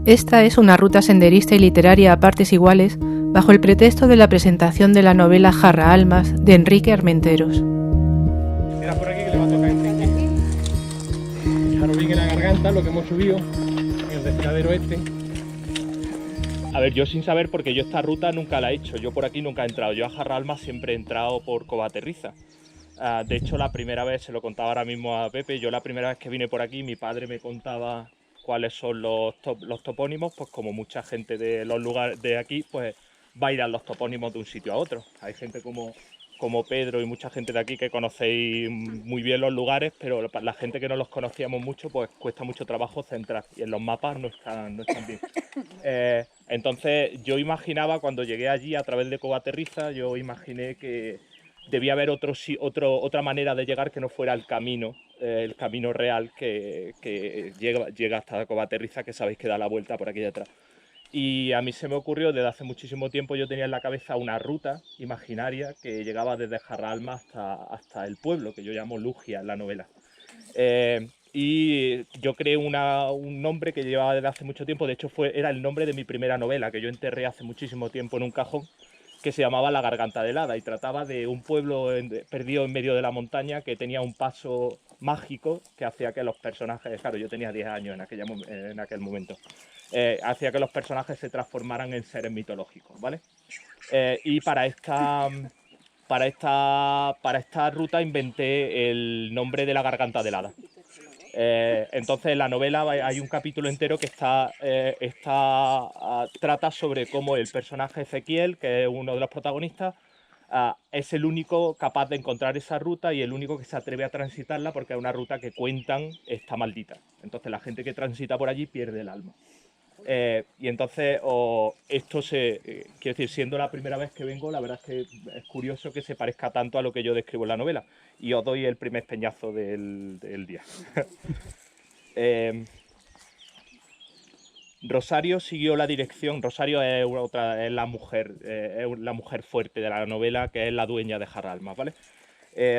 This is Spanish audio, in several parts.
Esta es una ruta senderista y literaria a partes iguales, bajo el pretexto de la presentación de la novela Jarra Almas de Enrique Armenteros. Era por aquí que le va a tocar Enrique. Fijaros bien en la garganta lo que hemos subido, en el desfiladero este. A ver, yo sin saber, porque yo esta ruta nunca la he hecho, yo por aquí nunca he entrado. Yo a Jarra Almas siempre he entrado por Covaterriza. De hecho, la primera vez, se lo contaba ahora mismo a Pepe, yo la primera vez que vine por aquí, mi padre me contaba cuáles son los topónimos, pues como mucha gente de los lugares de aquí, pues va a ir a los topónimos de un sitio a otro. Hay gente como Pedro y mucha gente de aquí que conocéis muy bien los lugares, pero la gente que no los conocíamos mucho, pues cuesta mucho trabajo centrar, y en los mapas no están bien. Entonces yo imaginaba, cuando llegué allí a través de Covaterriza, yo imaginé que debía haber otra manera de llegar que no fuera el camino real que llega hasta Covaterriza, que sabéis que da la vuelta por aquí detrás. Y a mí se me ocurrió, desde hace muchísimo tiempo yo tenía en la cabeza una ruta imaginaria que llegaba desde Jarra Almas hasta el pueblo, que yo llamo Lugia en la novela. Y yo creé un nombre que llevaba desde hace mucho tiempo, de hecho era el nombre de mi primera novela, que yo enterré hace muchísimo tiempo en un cajón, que se llamaba La Garganta de Helada, y trataba de un pueblo perdido en medio de la montaña que tenía un paso mágico que hacía que los personajes, claro, yo tenía 10 años en aquel momento, hacía que los personajes se transformaran en seres mitológicos, ¿vale? Y para esta ruta inventé el nombre de La Garganta de Helada. Entonces en la novela hay un capítulo entero que trata sobre cómo el personaje Ezequiel, que es uno de los protagonistas, es el único capaz de encontrar esa ruta y el único que se atreve a transitarla, porque es una ruta que cuentan está maldita. Entonces la gente que transita por allí pierde el alma. Y entonces quiero decir, siendo la primera vez que vengo, la verdad es que es curioso que se parezca tanto a lo que yo describo en la novela, y os doy el primer peñazo del día. Rosario siguió la dirección. Rosario es la mujer fuerte de la novela, que es la dueña de Jarra Almas, ¿vale?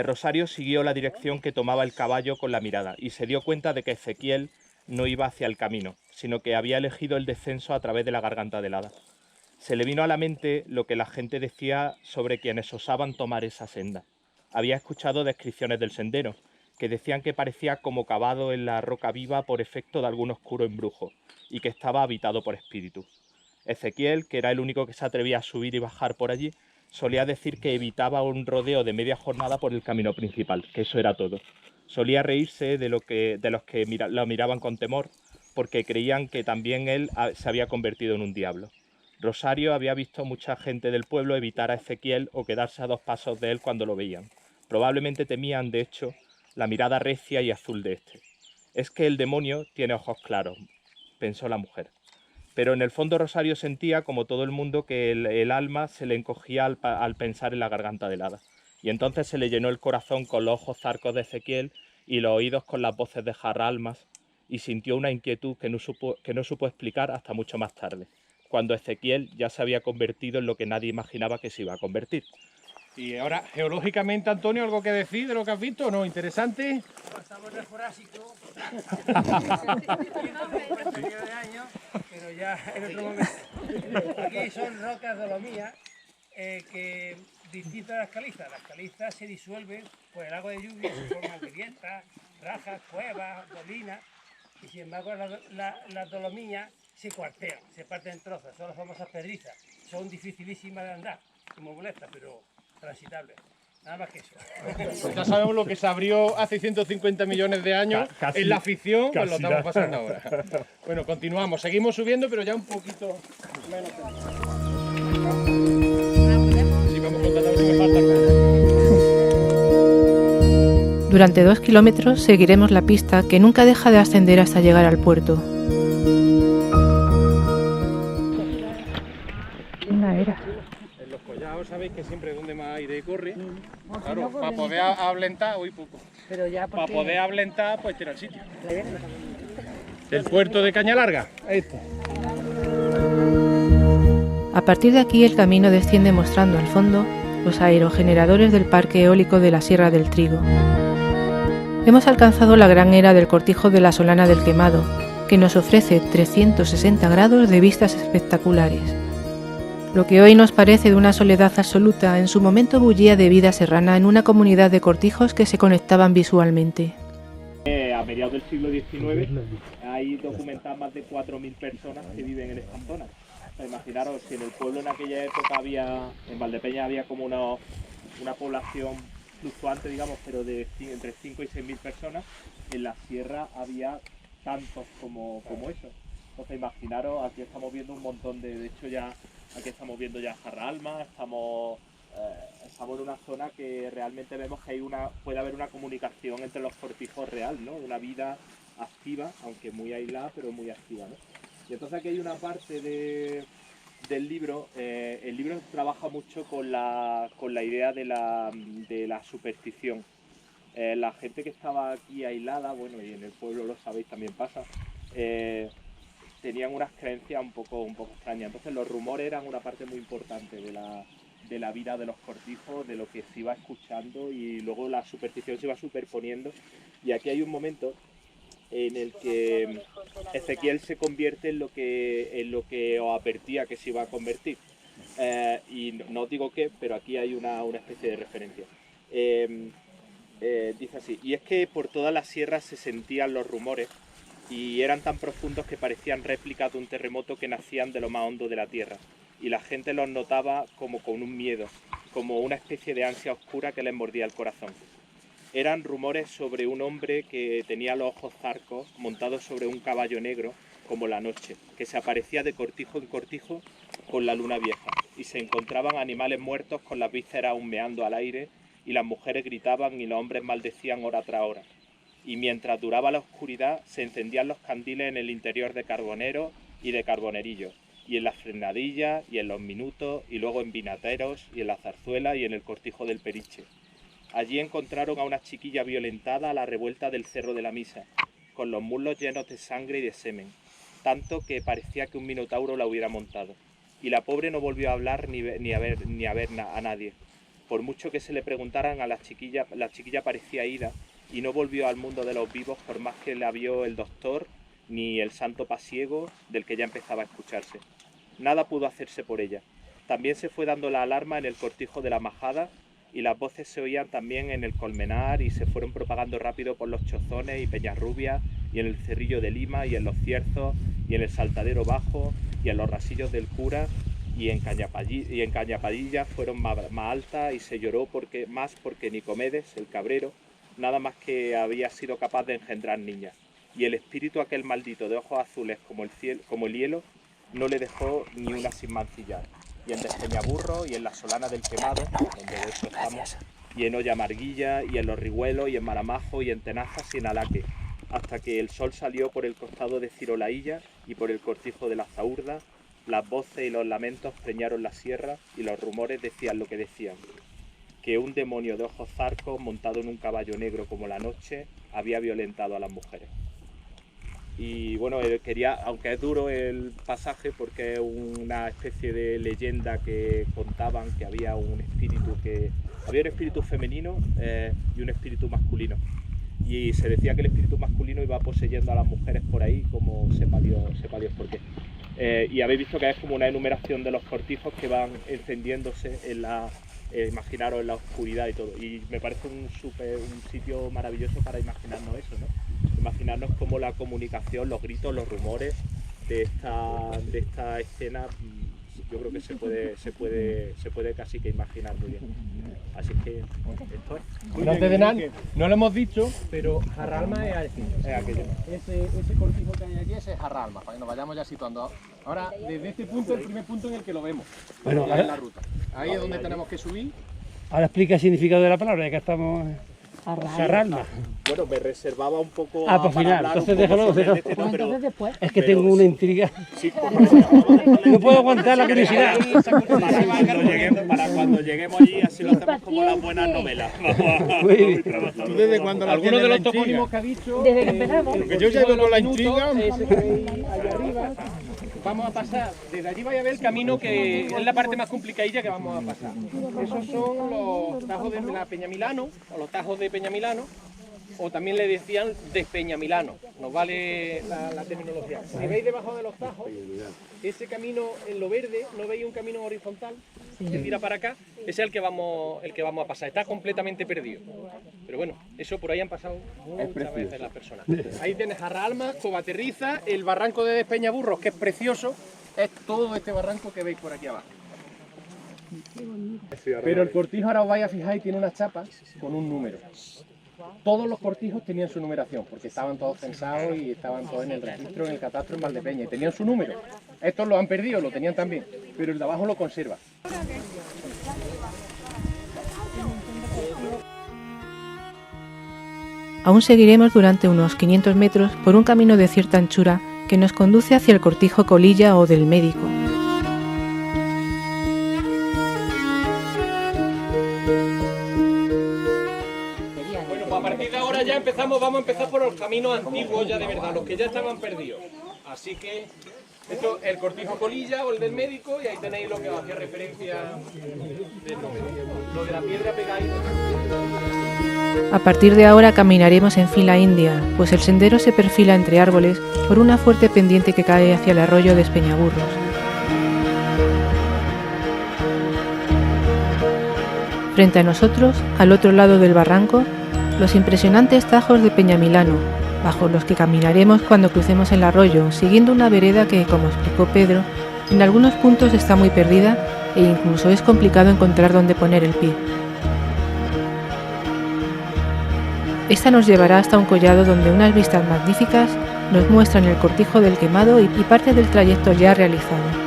Rosario siguió la dirección que tomaba el caballo con la mirada y se dio cuenta de que Ezequiel no iba hacia el camino, sino que había elegido el descenso a través de la Garganta de Helada. Se le vino a la mente lo que la gente decía sobre quienes osaban tomar esa senda. Había escuchado descripciones del sendero, que decían que parecía como cavado en la roca viva por efecto de algún oscuro embrujo, y que estaba habitado por espíritus. Ezequiel, que era el único que se atrevía a subir y bajar por allí, solía decir que evitaba un rodeo de media jornada por el camino principal, que eso era todo. Solía reírse de los que lo miraban con temor, porque creían que también él se había convertido en un diablo. Rosario había visto mucha gente del pueblo evitar a Ezequiel o quedarse a 2 pasos de él cuando lo veían. Probablemente temían, de hecho, la mirada recia y azul de este. Es que el demonio tiene ojos claros, pensó la mujer. Pero en el fondo Rosario sentía, como todo el mundo, que el alma se le encogía al pensar en la Garganta de Helada. Y entonces se le llenó el corazón con los ojos zarcos de Ezequiel y los oídos con las voces de Jarra Almas, y sintió una inquietud que no supo explicar hasta mucho más tarde, cuando Ezequiel ya se había convertido en lo que nadie imaginaba que se iba a convertir. Y ahora, geológicamente, Antonio, ¿algo que decir de lo que has visto o no? ¿Interesante? Estamos en el Jurásico, pero ya en otro momento. Aquí son rocas dolomías que distintas a las calizas. Las calizas se disuelven por el agua de lluvia, se forman grietas, rajas, cuevas, dolinas, y sin embargo las dolomías se cuartean, se parten en trozos, son las famosas pedrizas. Son dificilísimas de andar, como molestas, pero transitables. Nada más que eso. Pues ya sabemos lo que se abrió hace 150 millones de años en la ficción, pues lo estamos pasando ahora. Bueno, continuamos, seguimos subiendo, pero ya un poquito menos. Sí, vamos contando si me falta algo. Durante 2 kilómetros seguiremos la pista que nunca deja de ascender hasta llegar al puerto. En los collados sabéis que siempre donde más aire corre, claro, para poder ablentar, hoy poco, para poder ablentar, pues tirar el sitio. El puerto de Cañalarga, este. A partir de aquí el camino desciende mostrando al fondo los aerogeneradores del parque eólico de la Sierra del Trigo. Hemos alcanzado la gran era del cortijo de la Solana del Quemado, que que nos ofrece 360 grados de vistas espectaculares. Lo que hoy nos parece de una soledad absoluta, en su momento bullía de vida serrana en una comunidad de cortijos que se conectaban visualmente. A mediados del siglo XIX hay documentadas más de 4.000 personas que viven en esta zona. O sea, imaginaros, si en el pueblo en aquella época en Valdepeña había como una población fluctuante, digamos, pero de entre 5 y 6.000 personas, en la sierra había tantos como eso. Entonces imaginaros, aquí estamos viendo un montón de hecho ya, aquí estamos viendo ya Jarra Alma, estamos en una zona que realmente vemos que puede haber una comunicación entre los cortijos real, ¿no? Una vida activa, aunque muy aislada, pero muy activa, ¿no? Y entonces aquí hay una parte del libro, el libro trabaja mucho con la idea de la superstición. La gente que estaba aquí aislada, bueno, y en el pueblo lo sabéis también pasa, tenían unas creencias un poco extrañas. Entonces los rumores eran una parte muy importante de la vida de los cortijos, de lo que se iba escuchando, y luego la superstición se iba superponiendo. Y aquí hay un momento en el que Ezequiel se convierte en lo que os advertía que se iba a convertir. Y no os digo qué, pero aquí hay una especie de referencia. Dice así: y es que por todas las sierras se sentían los rumores y eran tan profundos que parecían réplicas de un terremoto que nacían de lo más hondo de la tierra, y la gente los notaba como con un miedo, como una especie de ansia oscura que les mordía el corazón. Eran rumores sobre un hombre que tenía los ojos zarcos, montado sobre un caballo negro como la noche, que se aparecía de cortijo en cortijo con la luna vieja, y se encontraban animales muertos con las vísceras humeando al aire, y las mujeres gritaban y los hombres maldecían hora tras hora. Y mientras duraba la oscuridad se encendían los candiles en el interior de carboneros y de carbonerillos, y en las frenadillas y en los minutos, y luego en vinateros y en la zarzuela y en el cortijo del Periche. Allí encontraron a una chiquilla violentada a la revuelta del cerro de la Misa, con los muslos llenos de sangre y de semen, tanto que parecía que un minotauro la hubiera montado. Y la pobre no volvió a hablar ni a ver a nadie. Por mucho que se le preguntaran a la chiquilla parecía ida y no volvió al mundo de los vivos por más que la vio el doctor ni el santo pasiego del que ya empezaba a escucharse. Nada pudo hacerse por ella. También se fue dando la alarma en el cortijo de la Majada, y las voces se oían también en el Colmenar y se fueron propagando rápido por los Chozones y Peñarrubias y en el Cerrillo de Lima y en los Cierzos y en el Saltadero Bajo y en los Rasillos del Cura y en Cañapadilla fueron más altas, y se lloró porque Nicomedes, el cabrero, nada más que había sido capaz de engendrar niñas, y el espíritu aquel maldito de ojos azules como el hielo no le dejó ni una sin mancillar. Y en Despeñaburro y en la Solana del Quemado, donde de hecho estamos, y en Olla Marguilla y en Los Rigüelos y en Maramajo y en Tenazas y en Alaque, hasta que el sol salió por el costado de Cirolailla y por el cortijo de la Zaurda. Las voces y los lamentos preñaron la sierra y los rumores decían lo que decían, que un demonio de ojos zarcos montado en un caballo negro como la noche había violentado a las mujeres. Y bueno, aunque es duro el pasaje porque es una especie de leyenda que contaban que había un espíritu femenino y un espíritu masculino. Y se decía que el espíritu masculino iba poseyendo a las mujeres por ahí, como sepa Dios por qué. Y habéis visto que es como una enumeración de los cortijos que van encendiéndose imaginaros en la oscuridad y todo. Y me parece un sitio maravilloso para imaginarnos eso, ¿no? Imaginarnos cómo la comunicación, los gritos, los rumores de esta escena, yo creo que se puede casi que imaginar muy bien. Así que esto es. Antes de nada, no lo hemos dicho, pero Jarra Alma es aquello. Ese cortijo que hay aquí, ese es Jarra Alma, para que nos vayamos ya situando. Ahora, desde este punto, el primer punto en el que lo vemos, bueno, ya en la ruta. Ahí es donde tenemos que subir. Ahora explica el significado de la palabra, ya que estamos... Jarra Alma. Bueno, me reservaba un poco para final, entonces déjalo. Pero después. Es que tengo una intriga. Sí, no puedo aguantar la curiosidad. Para cuando lleguemos allí, así lo hacemos como las buenas novelas. ¿Tú desde cuándo alguno de los topónimos que ha dicho? Desde que empezamos. Porque yo ya he con la intriga. Ese que veis allá arriba. Vamos a pasar, desde allí vais a ver el camino que es la parte más complicadilla que vamos a pasar. Esos son los tajos de la Peñamilano, o los tajos de Peñamilano, o también le decían Despeñamilano, nos vale la terminología. Si veis debajo de los tajos, ese camino en lo verde, ¿no veis un camino horizontal que tira para acá? Ese es el que vamos a pasar, está completamente perdido. Pero bueno, eso por ahí han pasado muchas veces las personas. Ahí tienes Jarraalmas, Covaterriza, el barranco de Despeñaburros, que es precioso, es todo este barranco que veis por aquí abajo. Pero el cortijo, ahora os vais a fijar, tiene unas chapas con un número. Todos los cortijos tenían su numeración, porque estaban todos censados y estaban todos en el registro, en el catastro en Valdepeña, y tenían su número. Estos lo han perdido, lo tenían también, pero el de abajo lo conserva. Aún seguiremos durante unos 500 metros por un camino de cierta anchura que nos conduce hacia el cortijo Colilla o del Médico. Bueno, pues a partir de ahora ya vamos a empezar por los caminos antiguos ya de verdad, los que ya estaban perdidos. Así que esto es el cortijo Colilla o el del Médico, y ahí tenéis lo que os hacía referencia del número. Lo de la piedra pegadita. A partir de ahora caminaremos en fila india, pues el sendero se perfila entre árboles por una fuerte pendiente que cae hacia el arroyo de Despeñaburros. Frente a nosotros, al otro lado del barranco, los impresionantes tajos de Peñamilano, bajo los que caminaremos cuando crucemos el arroyo, siguiendo una vereda que, como explicó Pedro, en algunos puntos está muy perdida e incluso es complicado encontrar dónde poner el pie. Esta nos llevará hasta un collado donde unas vistas magníficas nos muestran el cortijo del Quemado y parte del trayecto ya realizado.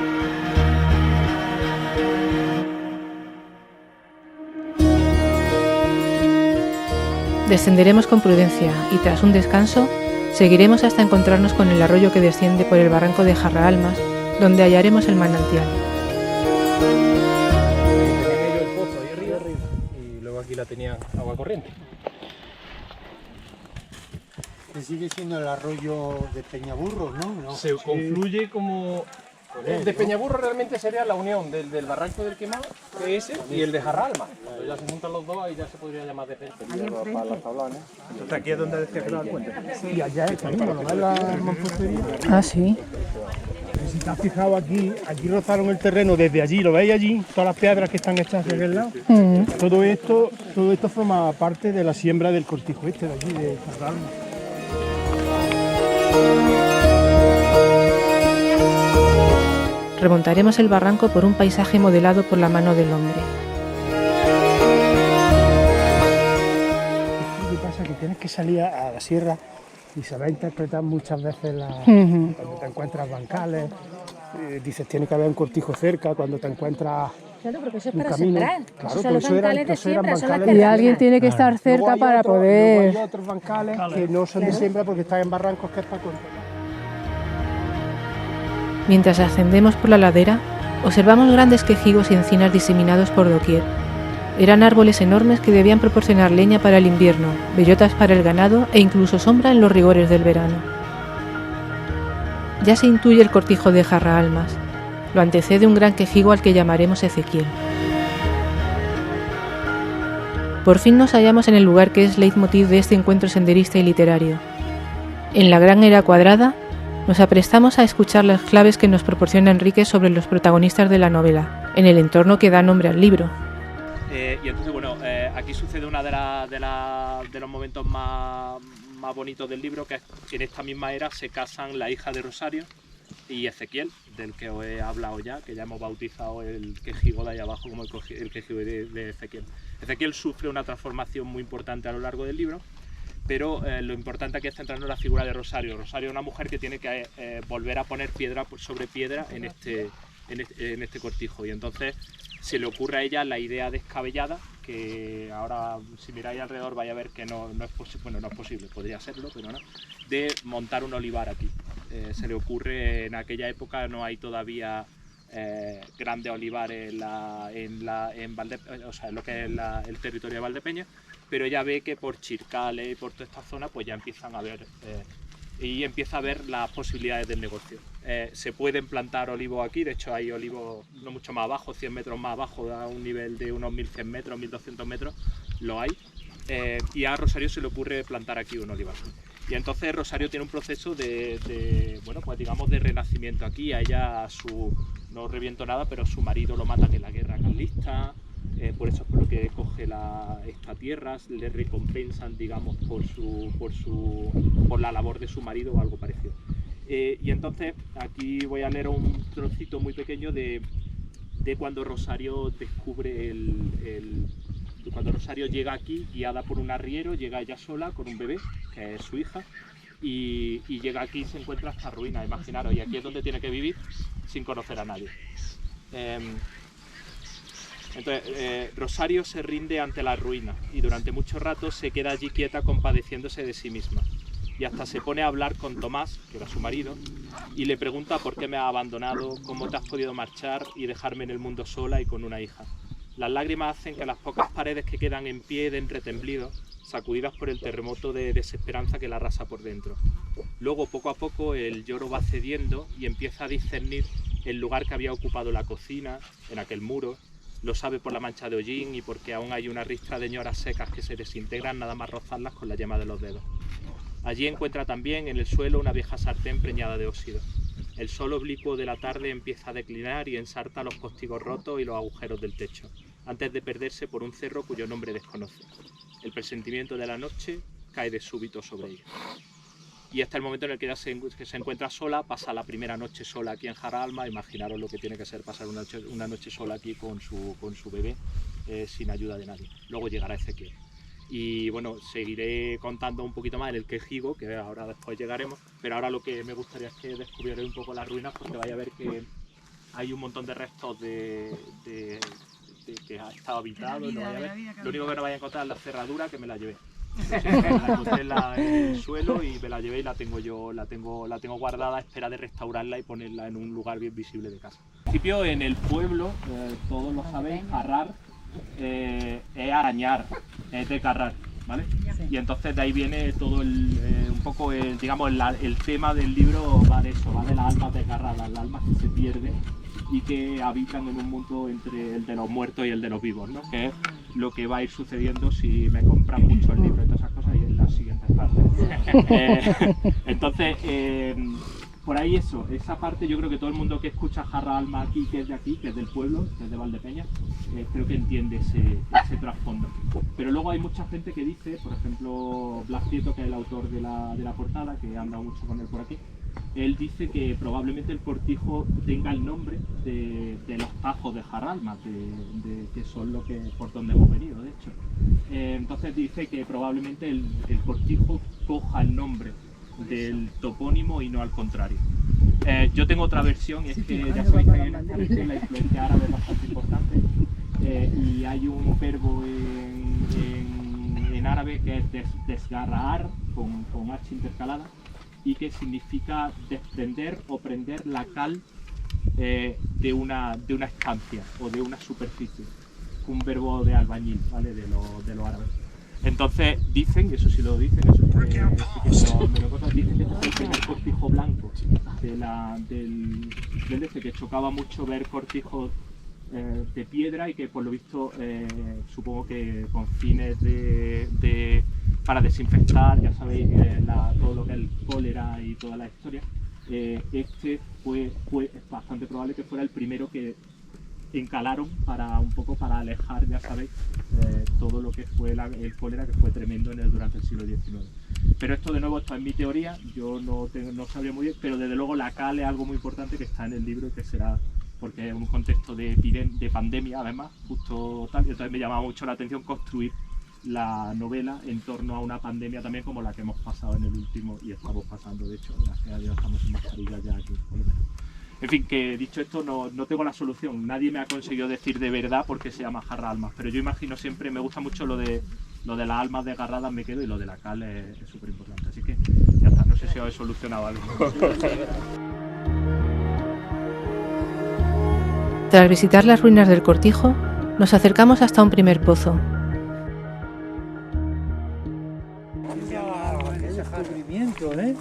Descenderemos con prudencia y tras un descanso seguiremos hasta encontrarnos con el arroyo que desciende por el barranco de Jarraalmas, donde hallaremos el manantial. El pozo ahí arriba y luego aquí la tenía agua corriente. Que sigue siendo el arroyo de Peñaburros, ¿no? Se confluye como... El de Peñaburros realmente sería la unión del barranco del Quemado, que es ese, y el de Jarraalmas. Cuando ya se juntan los dos, ahí ya se podría llamar de Peñaburros. Aquí es donde decía que no da cuenta. Sí, allá es el camino, ¿no ves la mampostería? Ah, sí. Si te has fijado aquí rozaron el terreno desde allí, ¿lo veis allí? Todas las piedras que están hechas hacia aquel lado. Todo esto forma parte de la siembra del cortijo este de allí, de Jarraalmas. Remontaremos el barranco por un paisaje modelado por la mano del hombre. Lo que pasa es que tienes que salir a la sierra y saber interpretar muchas veces cuando te encuentras bancales, dices tiene que haber un cortijo cerca, cuando te encuentras Claro, porque eso es un para camino. sembrar. Claro, Esos son los bancales de siembra, son las bancales Y de alguien terrazas. tiene que estar cerca para Luego poder... hay otros bancales que no son de siembra porque están en barrancos que es para cortar. Mientras ascendemos por la ladera, observamos grandes quejigos y encinas diseminados por doquier. Eran árboles enormes que debían proporcionar leña para el invierno, bellotas para el ganado e incluso sombra en los rigores del verano. Ya se intuye el cortijo de Jarraalmas. Lo antecede un gran quejigo al que llamaremos Ezequiel. Por fin nos hallamos en el lugar que es leitmotiv de este encuentro senderista y literario. En la gran era cuadrada, nos aprestamos a escuchar las claves que nos proporciona Enrique sobre los protagonistas de la novela, en el entorno que da nombre al libro. Y entonces, bueno, aquí sucede uno de los momentos más bonitos del libro, que es que en esta misma era se casan la hija de Rosario y Ezequiel, del que os he hablado ya, que ya hemos bautizado el quejigo de ahí abajo como el quejigo de Ezequiel. Ezequiel sufre una transformación muy importante a lo largo del libro, pero lo importante aquí es centrarnos en la figura de Rosario. Rosario es una mujer que tiene que volver a poner piedra sobre piedra en este cortijo, y entonces se le ocurre a ella la idea descabellada, que ahora si miráis alrededor vais a ver que no es posible, bueno, no es posible, podría serlo, pero no, de montar un olivar aquí. Se le ocurre, en aquella época no hay todavía grandes olivares en lo que es el territorio de Valdepeña, pero ella ve que por Chircales y por toda esta zona pues ya empiezan a ver y empieza a ver las posibilidades del negocio. Se pueden plantar olivos aquí, de hecho hay olivos no mucho más abajo, 100 metros más abajo, a un nivel de unos 1100 metros, 1200 metros, lo hay. y a Rosario se le ocurre plantar aquí un olivar. Y entonces Rosario tiene un proceso bueno, pues digamos de renacimiento aquí. A ella, no reviento nada, pero su marido lo matan en la guerra carlista, por eso es por lo que coge esta tierra, le recompensan, digamos, por la labor de su marido o algo parecido. Y entonces aquí voy a leer un trocito muy pequeño de cuando Rosario descubre cuando Rosario llega aquí, guiada por un arriero, llega ella sola con un bebé, que es su hija, y llega aquí y se encuentra esta ruina, imaginaros, y aquí es donde tiene que vivir sin conocer a nadie. Entonces, Rosario se rinde ante la ruina y durante mucho rato se queda allí quieta compadeciéndose de sí misma. Y hasta se pone a hablar con Tomás, que era su marido, y le pregunta por qué me ha abandonado, cómo te has podido marchar y dejarme en el mundo sola y con una hija. Las lágrimas hacen que las pocas paredes que quedan en pie den retemblido, sacudidas por el terremoto de desesperanza que la arrasa por dentro. Luego, poco a poco, el lloro va cediendo y empieza a discernir el lugar que había ocupado la cocina, en aquel muro. Lo sabe por la mancha de hollín y porque aún hay una ristra de ñoras secas que se desintegran nada más rozarlas con la yema de los dedos. Allí encuentra también en el suelo una vieja sartén preñada de óxido. El sol oblicuo de la tarde empieza a declinar y ensarta los postigos rotos y los agujeros del techo, antes de perderse por un cerro cuyo nombre desconoce. El presentimiento de la noche cae de súbito sobre ella. Y hasta el momento en el que ella se encuentra sola, pasa la primera noche sola aquí en Jaralma. Imaginaros lo que tiene que ser pasar una noche sola aquí con su bebé, sin ayuda de nadie. Luego llegará Ezequiel. Y bueno, seguiré contando un poquito más en el quejigo, que ahora después llegaremos, pero ahora lo que me gustaría es que descubrierais un poco las ruinas, porque vais a ver que hay un montón de restos de que ha estado habitado. Lo único que no vais a encontrar es la cerradura, que me la llevé. La encontré en el suelo y me la llevé y la tengo guardada a espera de restaurarla y ponerla en un lugar bien visible de casa. En principio, en el pueblo, todos lo sabéis, jarrar es arañar, es desgarrar, ¿vale? Y entonces de ahí viene todo un poco digamos, el tema del libro va de eso, va de las almas desgarradas, las almas que se pierden y que habitan en un mundo entre el de los muertos y el de los vivos, ¿no? Que es lo que va a ir sucediendo si me compran mucho el libro y todas esas cosas y en las siguientes partes. Entonces, por ahí esa parte yo creo que todo el mundo que escucha Jarra Alma aquí, que es de aquí, que es del pueblo, que es de Valdepeñas, creo que entiende ese trasfondo. Pero luego hay mucha gente que dice, por ejemplo, Blas Prieto, que es el autor de la portada, que anda mucho con él por aquí, él dice que probablemente el cortijo tenga el nombre de los tajos de Jaralma, que son por donde hemos venido, de hecho. Entonces dice que probablemente el cortijo coja el nombre del topónimo y no al contrario. Yo tengo otra versión, y es que ya sabéis que en esta región la influencia árabe es bastante importante, y hay un verbo en árabe que es desgarrar con H intercalada, y que significa desprender o prender la cal de una estancia o de una superficie. Un verbo de albañil, ¿vale? de los árabes. Entonces dicen, eso sí lo dicen, eso sí que dicen que este es el primer cortijo blanco del que chocaba mucho ver cortijos de piedra y que por lo visto supongo que con fines para desinfectar, ya sabéis, todo lo que es el cólera y toda la historia, este fue bastante probable que fuera el primero que encalaron un poco para alejar, ya sabéis, todo lo que fue el cólera, que fue tremendo durante el siglo XIX. Pero esto de nuevo, esto es mi teoría, yo no sabría muy bien, pero desde luego la cal es algo muy importante que está en el libro y que será, porque es un contexto de pandemia además, justo tal, y entonces me llamaba mucho la atención construir la novela en torno a una pandemia también como la que hemos pasado en el último, y estamos pasando, de hecho, gracias a Dios estamos sin mascarilla ya aquí, por lo menos. En fin, que dicho esto, no tengo la solución, nadie me ha conseguido decir de verdad por qué se llama Jarra Almas, pero yo imagino siempre, me gusta mucho lo de las almas desgarradas, me quedo, y lo de la cal es súper importante, así que ya está, no sé si os he solucionado algo. Tras visitar las ruinas del cortijo, nos acercamos hasta un primer pozo.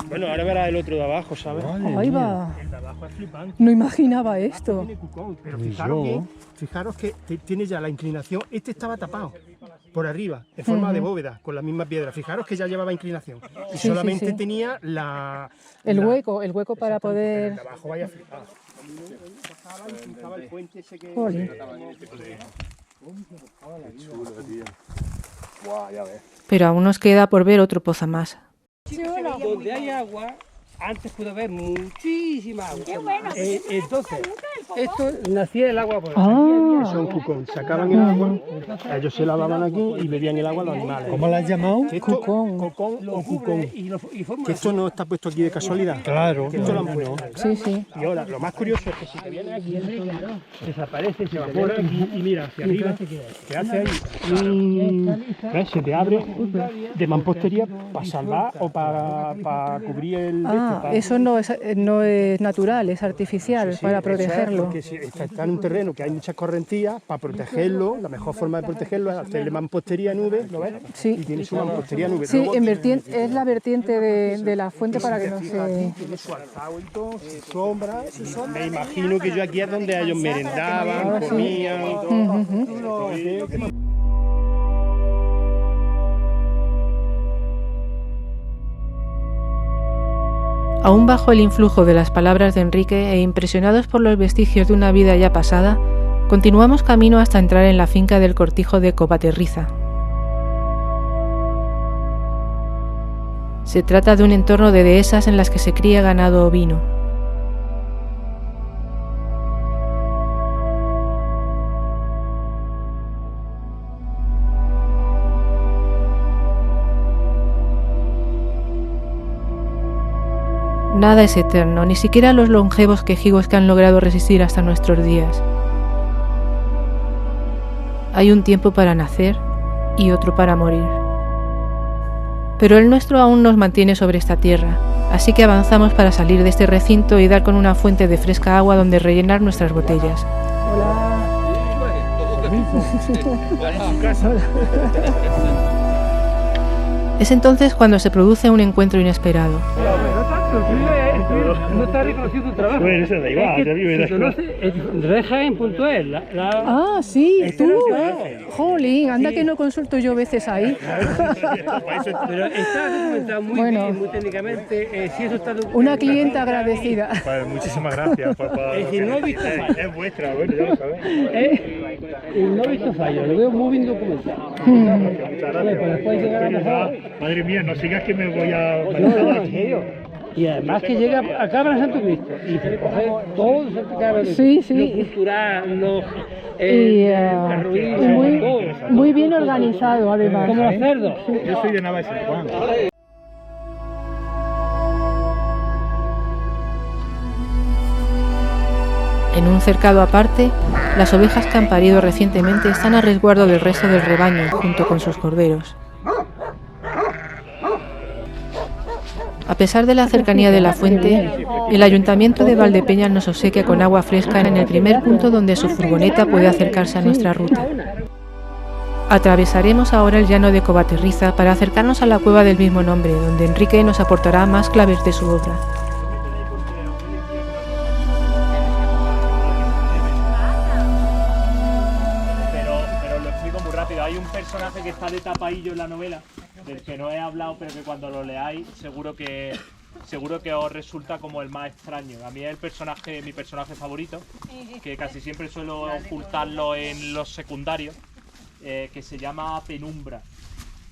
Bueno, ahora verás el otro de abajo, ¿sabes? Ahí va. El de abajo es flipante. No imaginaba esto. Tiene cucón, pero fijaros que tiene ya la inclinación. Este estaba tapado. por arriba, en forma de bóveda, con la misma piedra. Fijaros que ya llevaba inclinación. Y solamente tenía el hueco para poder... Pero de abajo vaya flipado. El puente ese que... Pero aún nos queda por ver otro pozo más. Donde hay agua, antes pudo haber muchísima agua. Entonces, esto nacía el agua por aquí. Eso es un cucón. Sacaban el agua, ellos se lavaban aquí y bebían el agua los animales. ¿Cómo la has llamado? Esto, cocón o cucón. Que esto no está puesto aquí de casualidad. Claro. Que esto lo han puesto. Sí. Y ahora, lo más curioso es que si te vienes aquí, desaparece, se evapora y mira hacia arriba, te hace ahí, ¿ves? Se te abre de mampostería para salvar o para cubrir el... Eso no es natural, es artificial, para protegerlo. Porque si está en un terreno que hay muchas correntías, para protegerlo, la mejor forma de protegerlo es hacerle mampostería en V, ¿lo ves? Sí. Y tiene su mampostería en V. Sí, es la vertiente de la fuente para que no se... Tiene su alzado y todo, su sombra. Me imagino que yo aquí es donde ellos merendaban, comían y todo. Aún bajo el influjo de las palabras de Enrique e impresionados por los vestigios de una vida ya pasada, continuamos camino hasta entrar en la finca del Cortijo de Covaterriza. Se trata de un entorno de dehesas en las que se cría ganado ovino. Nada es eterno, ni siquiera los longevos quejigos que han logrado resistir hasta nuestros días. Hay un tiempo para nacer y otro para morir. Pero el nuestro aún nos mantiene sobre esta tierra, así que avanzamos para salir de este recinto y dar con una fuente de fresca agua donde rellenar nuestras botellas. Es entonces cuando se produce un encuentro inesperado. No está reconocido tu trabajo. Bueno, eso da igual, ya vive la Rejaen.es. Ah, sí, tú. Jolín, anda que no consulto yo veces ahí. Pero está documentado muy bien, muy técnicamente. Si eso está documentado. Una clienta agradecida. Pues muchísimas gracias, papá. Es decir, no he visto fallo. Es vuestra, bueno, ya lo sabéis. No he visto fallo, lo veo muy bien documentado. Muchas gracias. Pues después llegar a mejor. Madre mía, no sigas que me voy a... No, en serio. Y además que llega a Cabra Santo Cristo y se recoge todo el Santo Cabra. Sí. Lo cultural, muy bien organizado, además. Como los cerdos. Yo soy de Nava de San Juan. En un cercado aparte, las ovejas que han parido recientemente están a resguardo del resto del rebaño, junto con sus corderos. A pesar de la cercanía de la fuente, el Ayuntamiento de Valdepeñas nos obsequia con agua fresca en el primer punto donde su furgoneta puede acercarse a nuestra ruta. Atravesaremos ahora el llano de Covaterriza para acercarnos a la cueva del mismo nombre, donde Enrique nos aportará más claves de su obra. Pero lo explico muy rápido. Hay un personaje que está de tapadillo en la novela, del que no he hablado, pero que cuando lo leáis seguro que os resulta como el más extraño. A mí es mi personaje favorito, que casi siempre suelo ocultarlo en los secundarios, que se llama Penumbra.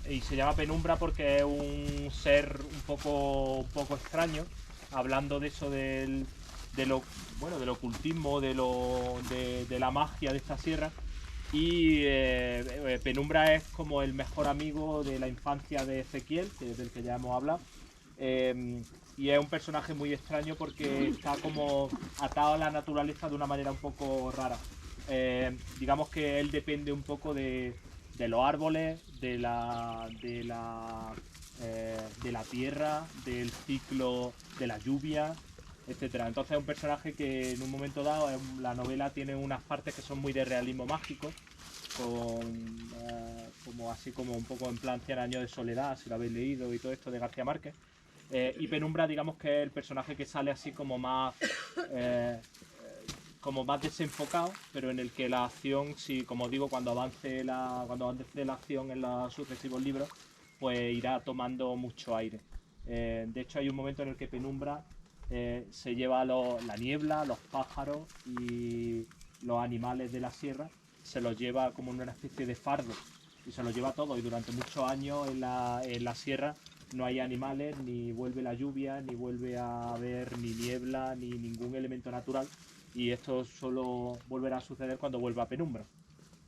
Y se llama Penumbra porque es un ser un poco extraño, hablando de eso del ocultismo, de la magia de esta sierra. Y Penumbra es como el mejor amigo de la infancia de Ezequiel, que es del que ya hemos hablado. Y es un personaje muy extraño porque está como atado a la naturaleza de una manera un poco rara. Digamos que él depende un poco de los árboles, de la tierra, del ciclo de la lluvia, etcétera. Entonces es un personaje que en un momento dado, la novela tiene unas partes que son muy de realismo mágico, como así como un poco en plan 100 años de soledad, si lo habéis leído y todo esto de García Márquez. Y Penumbra, digamos que es el personaje que sale así como más como más desenfocado, pero en el que la acción, si como digo, cuando avance la acción en los sucesivos libros, pues irá tomando mucho aire. De hecho, hay un momento en el que Penumbra se lleva la niebla, los pájaros y los animales de la sierra, se los lleva como en una especie de fardo y se los lleva todo, y durante muchos años en la sierra no hay animales, ni vuelve la lluvia, ni vuelve a haber ni niebla, ni ningún elemento natural, y esto solo volverá a suceder cuando vuelva a Penumbra.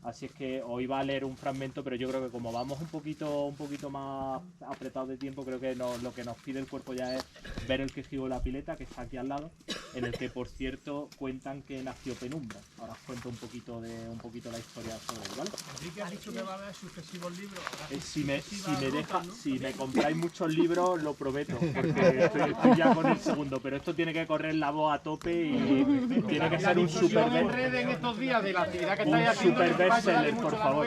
Así es que hoy va a leer un fragmento, pero yo creo que como vamos un poquito más apretados de tiempo, creo que lo que nos pide el cuerpo ya es ver el quejigo de la pileta, que está aquí al lado, en el que, por cierto, cuentan que nació Penumbra. Ahora os cuento un poquito la historia sobre él, ¿vale? Así que has dicho que va a haber sucesivos libros. Si me compráis muchos libros, lo prometo, porque estoy ya con el segundo, pero esto tiene que correr la voz a tope y tiene que ser un super en estos días de la actividad que estáis haciendo. bestseller, por favor.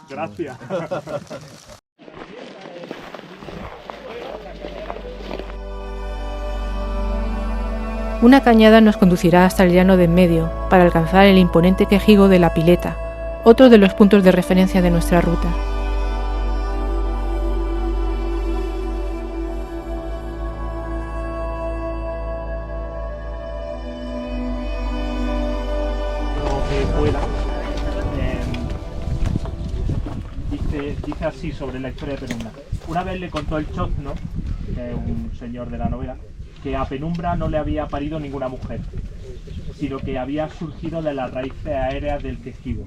Gracias. Una cañada nos conducirá hasta el llano de en medio, para alcanzar el imponente quejigo de la Pileta, otro de los puntos de referencia de nuestra ruta. Dice así sobre la historia de Penumbra. Una vez le contó el Chozno, que es un señor de la novela, que a Penumbra no le había parido ninguna mujer, sino que había surgido de las raíces aéreas del quejigo.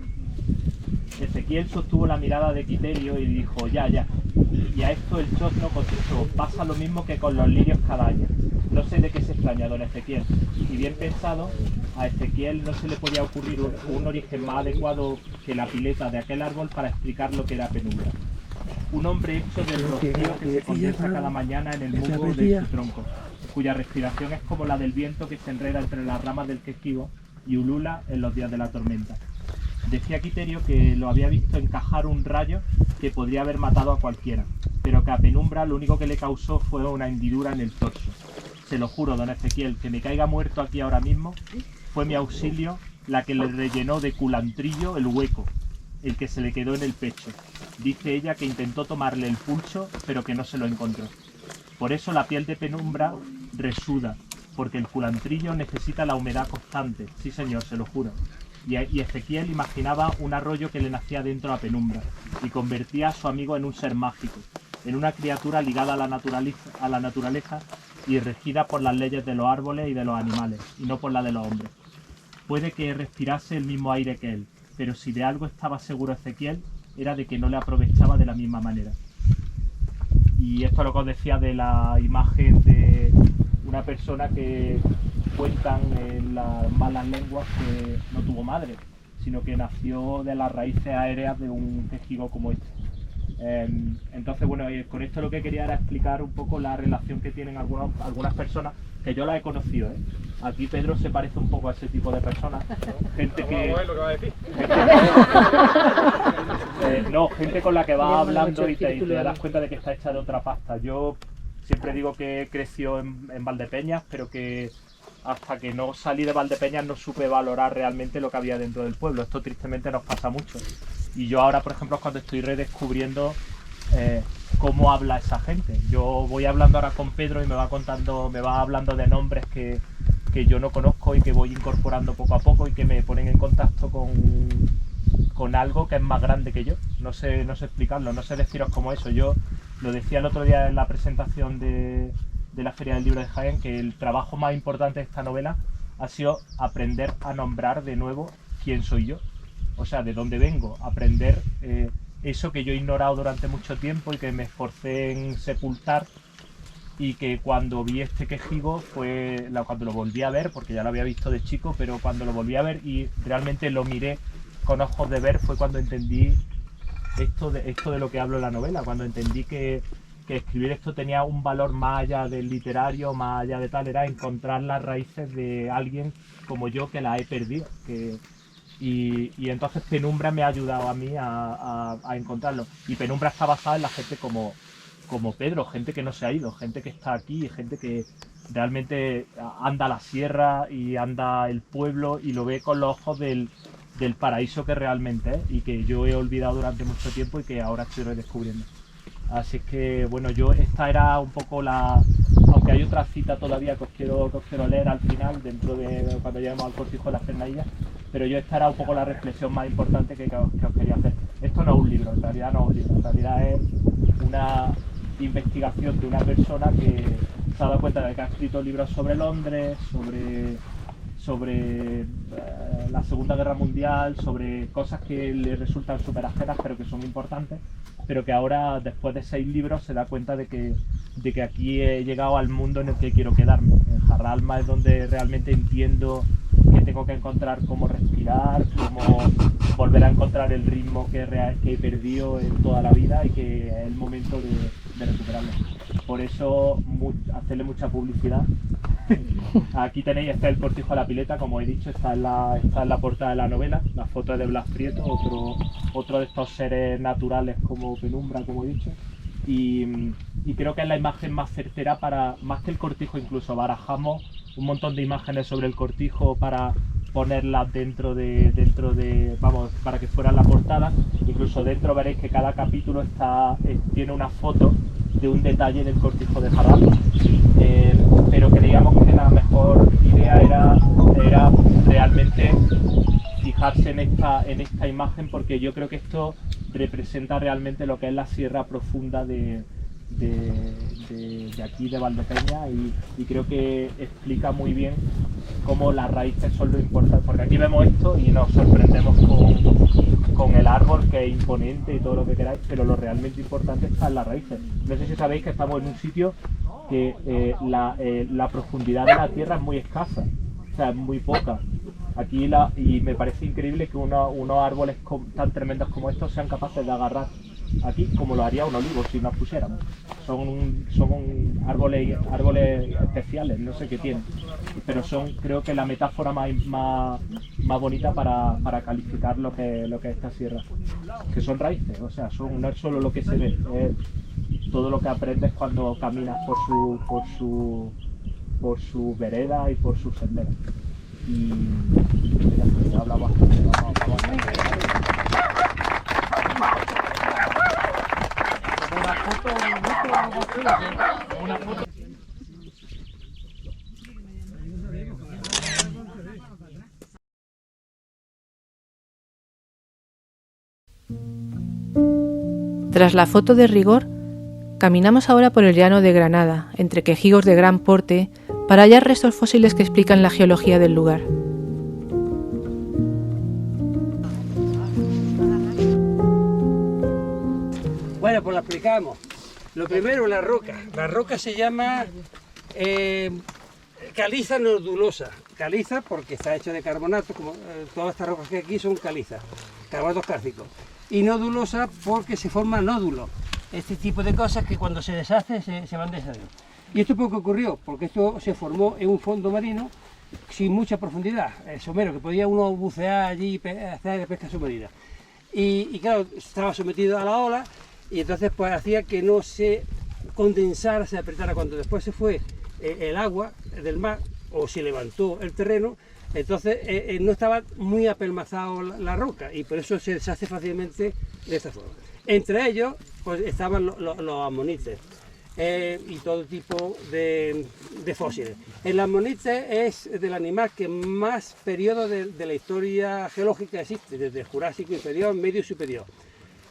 Ezequiel sostuvo la mirada de Quiterio y dijo, ya. Y a esto el Chozno contestó, pasa lo mismo que con los lirios cada año. No sé de qué se extraña don Ezequiel. Y bien pensado, a Ezequiel no se le podía ocurrir un origen más adecuado que la pileta de aquel árbol para explicar lo que era Penumbra. Un hombre hecho del rocío que se condensa cada mañana en el musgo de su tronco, cuya respiración es como la del viento que se enreda entre las ramas del quejigo y ulula en los días de la tormenta. Decía Quiterio que lo había visto encajar un rayo que podría haber matado a cualquiera, pero que a Penumbra lo único que le causó fue una hendidura en el torso. Se lo juro, don Ezequiel, que me caiga muerto aquí ahora mismo fue mi auxilio la que le rellenó de culantrillo el hueco, el que se le quedó en el pecho. Dice ella que intentó tomarle el pulso, pero que no se lo encontró. Por eso la piel de Penumbra resuda, porque el culantrillo necesita la humedad constante. Sí, señor, se lo juro. Y Ezequiel imaginaba un arroyo que le nacía dentro a Penumbra y convertía a su amigo en un ser mágico, en una criatura ligada a la naturaleza y regida por las leyes de los árboles y de los animales, y no por la de los hombres. Puede que respirase el mismo aire que él, pero si de algo estaba seguro Ezequiel, era de que no le aprovechaba de la misma manera. Y esto es lo que os decía de la imagen de una persona que cuentan en las malas lenguas que no tuvo madre, sino que nació de las raíces aéreas de un quejigo como este. Entonces, bueno, con esto lo que quería era explicar un poco la relación que tienen algunas personas, que yo las he conocido, ¿eh? Aquí Pedro se parece un poco a ese tipo de personas. Gente que... Vamos a ver lo que va a decir. Gente con la que vas hablando y te das cuenta de que está hecha de otra pasta. Yo siempre digo que creció en Valdepeñas, pero que hasta que no salí de Valdepeñas no supe valorar realmente lo que había dentro del pueblo. Esto tristemente nos pasa mucho. Y yo ahora, por ejemplo, cuando estoy redescubriendo cómo habla esa gente. Yo voy hablando ahora con Pedro y me va hablando de nombres que yo no conozco y que voy incorporando poco a poco y que me ponen en contacto con algo que es más grande que yo. No sé explicarlo, no sé deciros cómo eso. Yo lo decía el otro día en la presentación de la Feria del Libro de Jaén, que el trabajo más importante de esta novela ha sido aprender a nombrar de nuevo quién soy yo. O sea, de dónde vengo, aprender eso que yo he ignorado durante mucho tiempo y que me esforcé en sepultar, y que cuando vi este quejigo cuando lo volví a ver, porque ya lo había visto de chico, pero cuando lo volví a ver y realmente lo miré con ojos de ver fue cuando entendí esto de lo que hablo en la novela, cuando entendí que escribir esto tenía un valor más allá del literario, más allá de tal, era encontrar las raíces de alguien como yo que las he perdido. Y entonces Penumbra me ha ayudado a mí a encontrarlo. Y Penumbra está basada en la gente como Pedro, gente que no se ha ido, gente que está aquí, gente que realmente anda la sierra y anda el pueblo y lo ve con los ojos del paraíso que realmente es y que yo he olvidado durante mucho tiempo y que ahora estoy redescubriendo. Así que bueno, esta era un poco aunque hay otra cita todavía que os quiero leer al final, dentro de cuando lleguemos al Cortijo de las Pernadillas, pero esta era un poco la reflexión más importante que os quería hacer. Esto no es un libro, en realidad no es un libro, en realidad es una investigación de una persona que se ha dado cuenta de que ha escrito libros sobre Londres, sobre la Segunda Guerra Mundial, sobre cosas que le resultan súper ajenas pero que son importantes, pero que ahora, después de 6 libros, se da cuenta de que aquí he llegado al mundo en el que quiero quedarme. En Jarralma es donde realmente entiendo que tengo que encontrar cómo respirar, cómo volver a encontrar el ritmo que he perdido en toda la vida y que es el momento de recuperarlo. Por eso, hacerle mucha publicidad. Aquí tenéis, está el Cortijo de la Pileta, como he dicho, está en la portada de la novela, la foto de Blas Prieto, otro de estos seres naturales como penumbra, como he dicho. Y creo que es la imagen más certera más que el Cortijo. Incluso barajamos un montón de imágenes sobre el Cortijo para ponerlas dentro de para que fueran la portada. Incluso dentro veréis que cada capítulo tiene una foto de un detalle del Cortijo de Jarralma. Pero creíamos que la mejor idea era realmente fijarse en esta imagen, porque yo creo que esto representa realmente lo que es la sierra profunda de aquí de Valdepeña, y creo que explica muy bien cómo las raíces son lo importante, porque aquí vemos esto y nos sorprendemos con el árbol, que es imponente y todo lo que queráis, pero lo realmente importante está en las raíces. No sé si sabéis que estamos en un sitio que la profundidad de la tierra es muy escasa, o sea, es muy poca. Aquí y me parece increíble que unos árboles tan tremendos como estos sean capaces de agarrar aquí como lo haría un olivo si nos pusiéramos. Son árboles especiales, no sé qué tienen, pero creo que la metáfora más bonita para calificar lo que es esta sierra, que son raíces, o sea, no es solo lo que se ve, es todo lo que aprendes cuando caminas por su vereda y por sus senderos. Y ya he hablado bastante, Tras la foto de rigor, caminamos ahora por el llano de Granada, entre quejigos de gran porte, para hallar restos fósiles que explican la geología del lugar. Bueno, pues lo explicamos. Lo primero, la roca. La roca se llama caliza nodulosa. Caliza porque está hecha de carbonato, como todas estas rocas que hay aquí son calizas, carbonatos cálcicos. Y nodulosa porque se forman nódulos. Este tipo de cosas que cuando se deshace se van deshaciendo. ¿Y esto por qué ocurrió? Porque esto se formó en un fondo marino sin mucha profundidad, somero, que podía uno bucear allí y hacer pesca submarina. Y claro, estaba sometido a la ola, y entonces pues hacía que no se condensara, se apretara. Cuando después se fue el agua del mar, o se levantó el terreno, entonces no estaba muy apelmazado la roca, y por eso se deshace fácilmente de esta forma. Entre ellos pues estaban los amonites y todo tipo de fósiles. El amonite es del animal que más periodo de la historia geológica existe, desde el Jurásico inferior, medio y superior.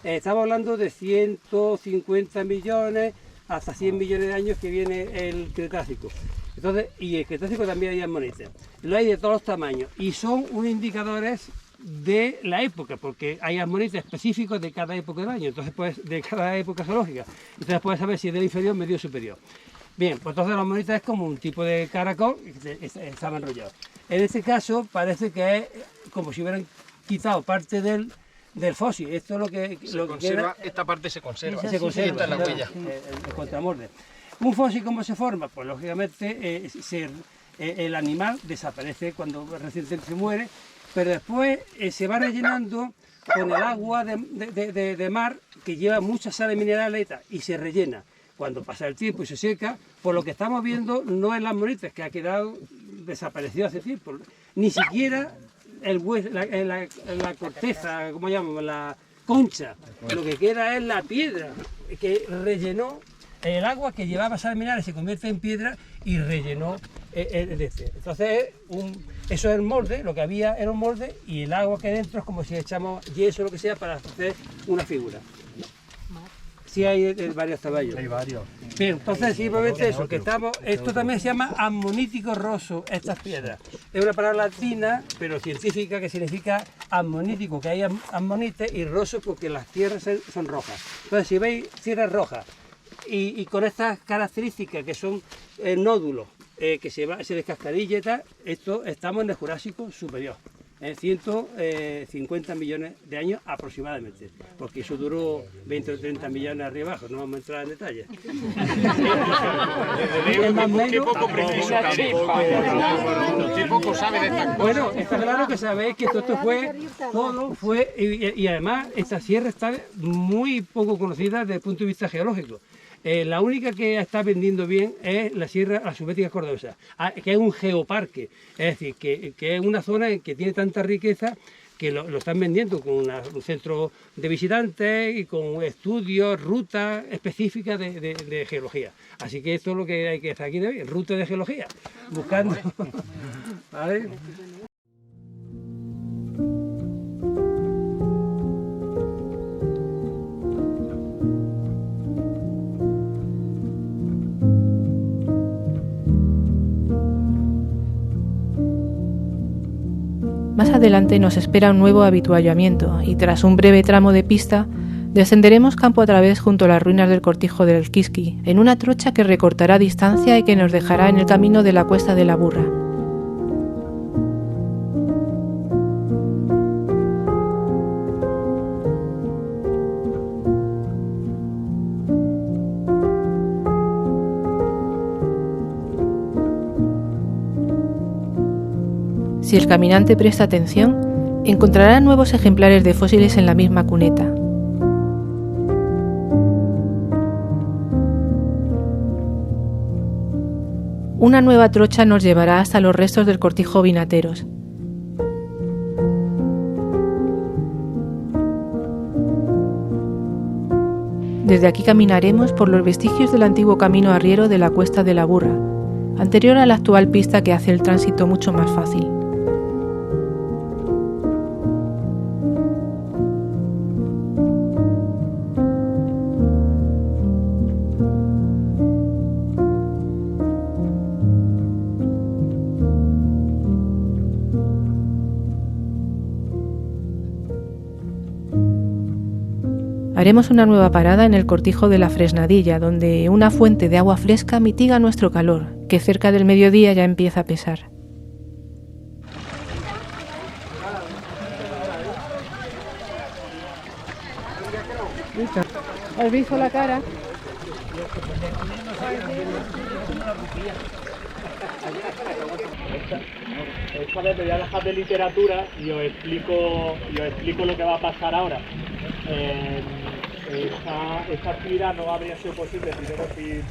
Estamos hablando de 150 millones hasta 100 millones de años que viene el Cretácico. Entonces, y el Cretácico también hay amonites. Lo hay de todos los tamaños y son unos indicadores de la época, porque hay amonites específicos de cada época del año, entonces pues de cada época geológica. Entonces puedes saber si es del inferior, medio o superior. Bien, pues entonces los amonites es como un tipo de caracol que estaba enrollado. En este caso parece que es como si hubieran quitado parte del fósil. Esto es lo que conserva, esta parte se conserva. Se conserva, la huella. El contramorde. ¿Un fósil cómo se forma? Pues lógicamente el animal desaparece cuando recientemente se muere, pero después se va rellenando con el agua de mar, que lleva muchas sales minerales y se rellena. Cuando pasa el tiempo y se seca, por lo que estamos viendo no es las monitas, que ha quedado desaparecido hace tiempo, ni siquiera el hueso, la corteza, ¿cómo llamamos? La concha, lo que queda es la piedra que rellenó el agua que llevaba sal mineral, se convierte en piedra y rellenó el este. Entonces eso es el molde, lo que había era un molde y el agua que hay dentro es como si echamos yeso o lo que sea para hacer una figura. Sí hay varios tamaños. Hay varios. Bien, entonces simplemente eso, que estamos, esto también se llama ammonítico rosso, estas piedras. Es una palabra latina, pero científica, que significa ammonítico, que hay ammonite, y rosso porque las tierras son rojas. Entonces si veis tierras rojas y con estas características que son nódulos, que se descascarilla y tal, estamos en el Jurásico superior. 150 millones de años aproximadamente, porque eso duró 20 o 30 millones arriba abajo, no vamos a entrar en detalles. Qué poco sabe de estas cosas. Bueno, está claro que sabéis que todo fue, y además esta sierra está muy poco conocida desde el punto de vista geológico. La única que está vendiendo bien es la Sierra La Subbética Cordobesa, que es un geoparque, es decir, que es una zona que tiene tanta riqueza que lo están vendiendo con un centro de visitantes y con estudios, rutas específicas de geología. Así que esto es lo que hay que hacer aquí, ¿no? Rutas de geología, buscando. ¿Vale? Más adelante nos espera un nuevo avituallamiento y tras un breve tramo de pista descenderemos campo a través junto a las ruinas del Cortijo del Quisqui, en una trocha que recortará distancia y que nos dejará en el camino de la Cuesta de la Burra. Si el caminante presta atención, encontrará nuevos ejemplares de fósiles en la misma cuneta. Una nueva trocha nos llevará hasta los restos del Cortijo Vinateros. Desde aquí caminaremos por los vestigios del antiguo camino arriero de la Cuesta de la Burra, anterior a la actual pista que hace el tránsito mucho más fácil. Haremos una nueva parada en el Cortijo de la Fresnadilla, donde una fuente de agua fresca mitiga nuestro calor, que cerca del mediodía ya empieza a pesar. Listo. ¿Has visto la cara? Esta vez me voy a dejar de literatura y os explico lo que va a pasar ahora. Esta actividad no habría sido posible primero sin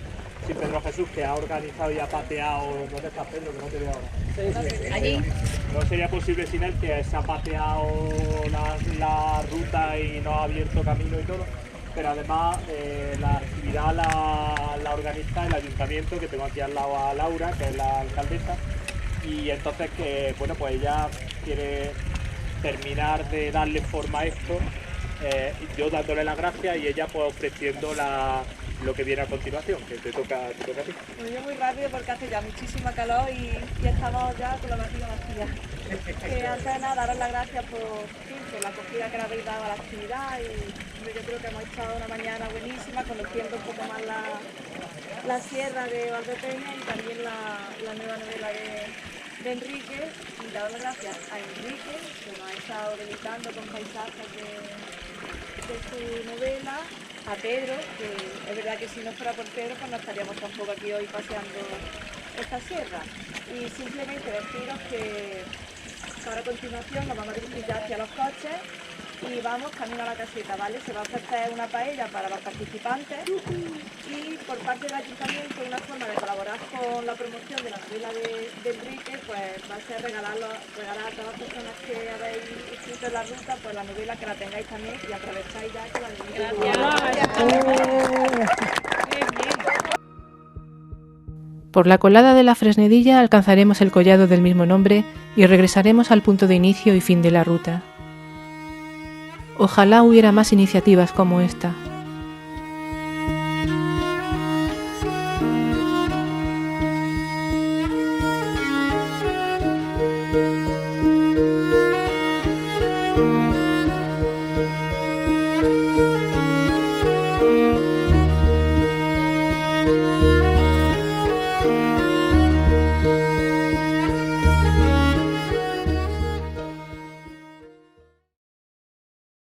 Pedro Jesús, que ha organizado y ha pateado. ¿Dónde está Pedro? Que no te veo ahora. Allí. No sería posible sin él, que se ha pateado la ruta y nos ha abierto camino y todo. Pero además la actividad la organiza el ayuntamiento, que tengo aquí al lado a Laura, que es la alcaldesa. Y entonces bueno, pues ella quiere terminar de darle forma a esto, yo dándole las gracias y ella pues ofreciendo lo que viene a continuación, que te toca a ti. Pues yo muy rápido porque hace ya muchísima calor y estamos ya con la barriga vacía. Antes de nada, daros las gracias por la acogida que le habéis dado a la actividad y yo creo que hemos estado una mañana buenísima, conociendo un poco más la sierra de Valdepeña y también la nueva novela de Enrique, y daros las gracias a Enrique, que nos ha estado deleitando con paisajes de su novela, a Pedro, que es verdad que si no fuera por Pedro pues no estaríamos tampoco aquí hoy paseando esta sierra. Y simplemente deciros que ahora a continuación nos vamos a dirigir ya hacia los coches y vamos camino a la caseta, ¿vale? Se va a ofrecer una paella para los participantes y por parte del ayuntamiento una forma de colaborar con la promoción de la novela de Enrique, pues va a ser regalar a todas las personas que habéis escrito en la ruta, pues la novela, que la tengáis también y aprovecháis ya que la Por la colada de la Fresnedilla alcanzaremos el collado del mismo nombre y regresaremos al punto de inicio y fin de la ruta. Ojalá hubiera más iniciativas como esta.